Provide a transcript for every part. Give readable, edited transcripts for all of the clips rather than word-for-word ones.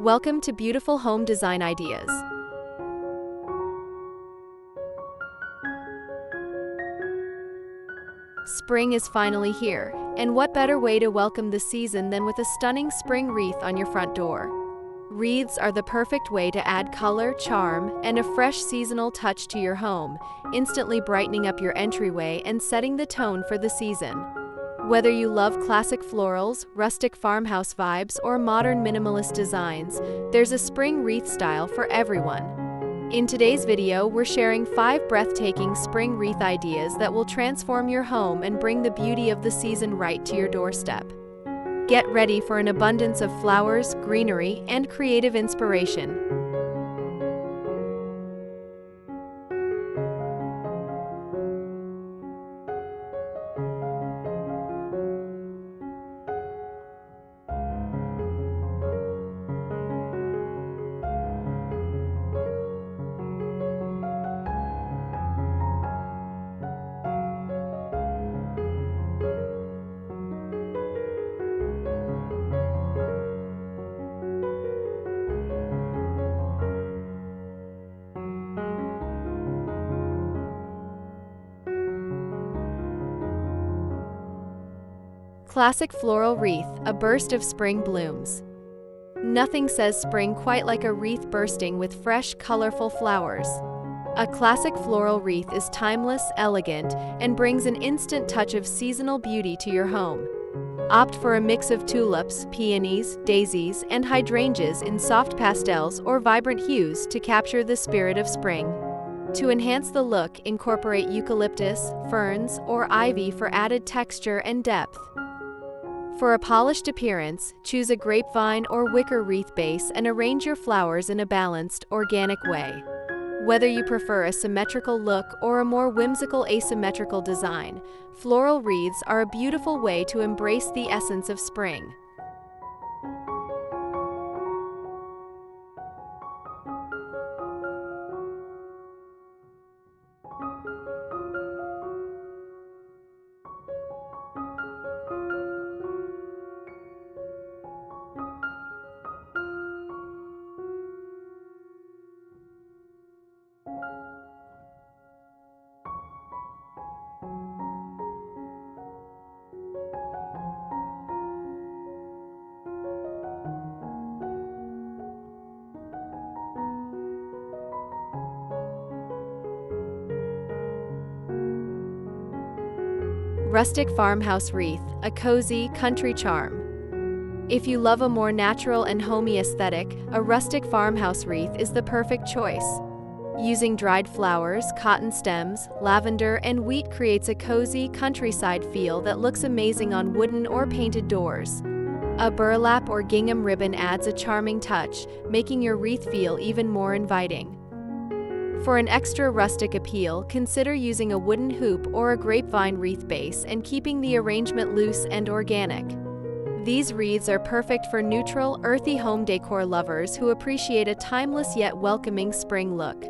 Welcome to Beautiful Home Design Ideas. Spring is finally here, and what better way to welcome the season than with a stunning spring wreath on your front door? Wreaths are the perfect way to add color, charm, and a fresh seasonal touch to your home, instantly brightening up your entryway and setting the tone for the season. Whether you love classic florals, rustic farmhouse vibes, or modern minimalist designs, there's a spring wreath style for everyone. In today's video, we're sharing 5 breathtaking spring wreath ideas that will transform your home and bring the beauty of the season right to your doorstep. Get ready for an abundance of flowers, greenery, and creative inspiration. Classic floral wreath, a burst of spring blooms. Nothing says spring quite like a wreath bursting with fresh, colorful flowers. A classic floral wreath is timeless, elegant, and brings an instant touch of seasonal beauty to your home. Opt for a mix of tulips, peonies, daisies, and hydrangeas in soft pastels or vibrant hues to capture the spirit of spring. To enhance the look, incorporate eucalyptus, ferns, or ivy for added texture and depth. For a polished appearance, choose a grapevine or wicker wreath base and arrange your flowers in a balanced, organic way. Whether you prefer a symmetrical look or a more whimsical asymmetrical design, floral wreaths are a beautiful way to embrace the essence of spring. Rustic Farmhouse Wreath, a cozy, country charm. If you love a more natural and homey aesthetic, a rustic farmhouse wreath is the perfect choice. Using dried flowers, cotton stems, lavender, and wheat creates a cozy, countryside feel that looks amazing on wooden or painted doors. A burlap or gingham ribbon adds a charming touch, making your wreath feel even more inviting. For an extra rustic appeal, consider using a wooden hoop or a grapevine wreath base and keeping the arrangement loose and organic. These wreaths are perfect for neutral, earthy home decor lovers who appreciate a timeless yet welcoming spring look.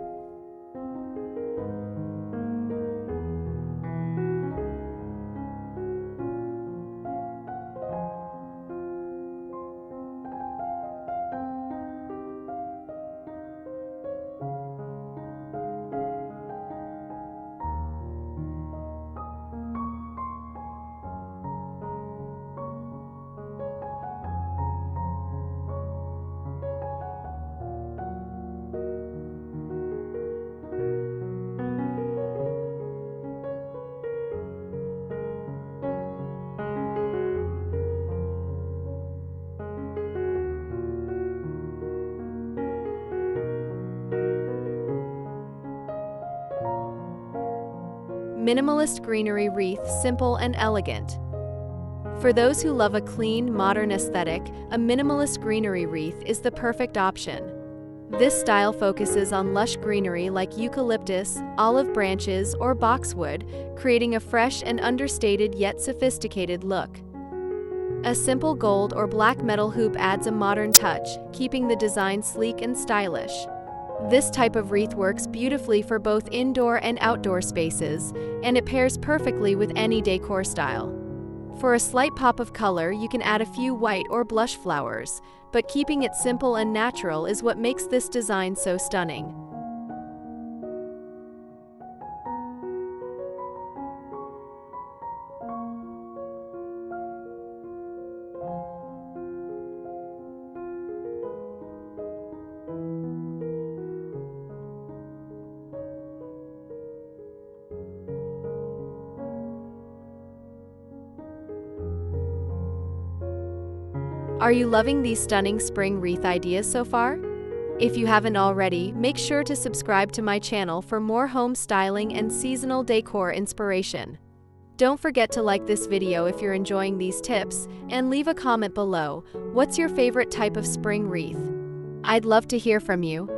Minimalist Greenery Wreath, simple and elegant. For those who love a clean, modern aesthetic, a minimalist greenery wreath is the perfect option. This style focuses on lush greenery like eucalyptus, olive branches, or boxwood, creating a fresh and understated yet sophisticated look. A simple gold or black metal hoop adds a modern touch, keeping the design sleek and stylish. This type of wreath works beautifully for both indoor and outdoor spaces, and it pairs perfectly with any decor style. For a slight pop of color, you can add a few white or blush flowers, but keeping it simple and natural is what makes this design so stunning. Are you loving these stunning spring wreath ideas so far? If you haven't already, make sure to subscribe to my channel for more home styling and seasonal decor inspiration. Don't forget to like this video if you're enjoying these tips, and leave a comment below. What's your favorite type of spring wreath? I'd love to hear from you.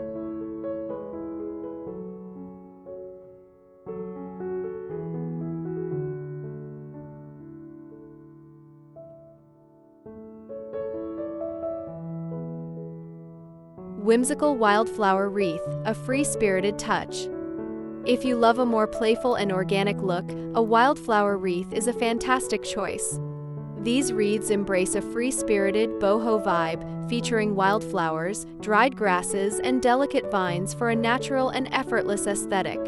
Whimsical Wildflower Wreath, a free-spirited touch. If you love a more playful and organic look, a wildflower wreath is a fantastic choice. These wreaths embrace a free-spirited, boho vibe, featuring wildflowers, dried grasses, and delicate vines for a natural and effortless aesthetic.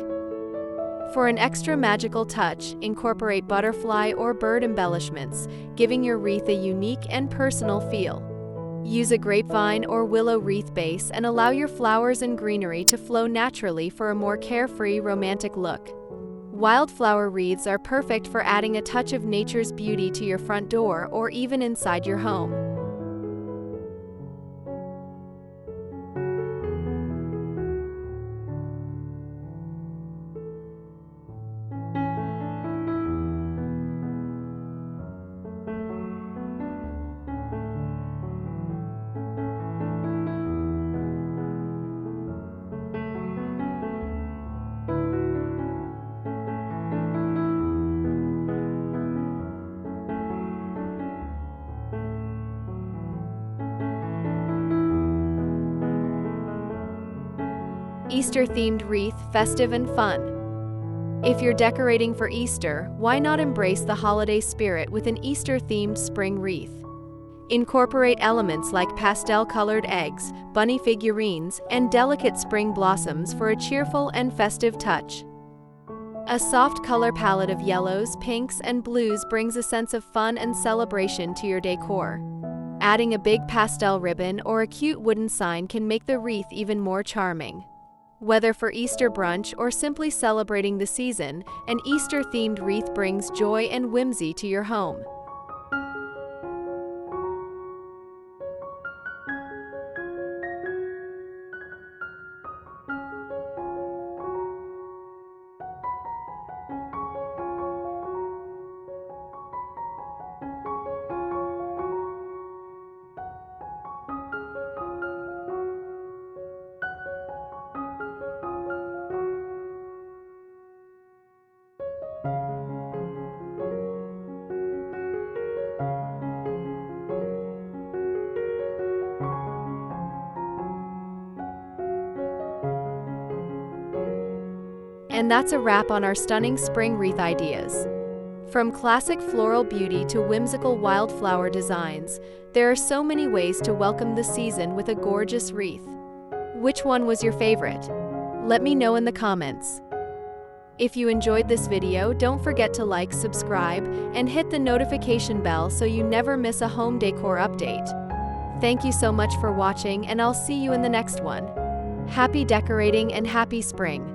For an extra magical touch, incorporate butterfly or bird embellishments, giving your wreath a unique and personal feel. Use a grapevine or willow wreath base and allow your flowers and greenery to flow naturally for a more carefree, romantic look. Wildflower wreaths are perfect for adding a touch of nature's beauty to your front door or even inside your home. Easter-themed wreath, festive and fun. If you're decorating for Easter, why not embrace the holiday spirit with an Easter-themed spring wreath? Incorporate elements like pastel-colored eggs, bunny figurines, and delicate spring blossoms for a cheerful and festive touch. A soft color palette of yellows, pinks, and blues brings a sense of fun and celebration to your decor. Adding a big pastel ribbon or a cute wooden sign can make the wreath even more charming. Whether for Easter brunch or simply celebrating the season, an Easter-themed wreath brings joy and whimsy to your home. And that's a wrap on our stunning spring wreath ideas. From classic floral beauty to whimsical wildflower designs, there are so many ways to welcome the season with a gorgeous wreath. Which one was your favorite? Let me know in the comments. If you enjoyed this video, don't forget to like, subscribe, and hit the notification bell so you never miss a home decor update. Thank you so much for watching, and I'll see you in the next one. Happy decorating and happy spring!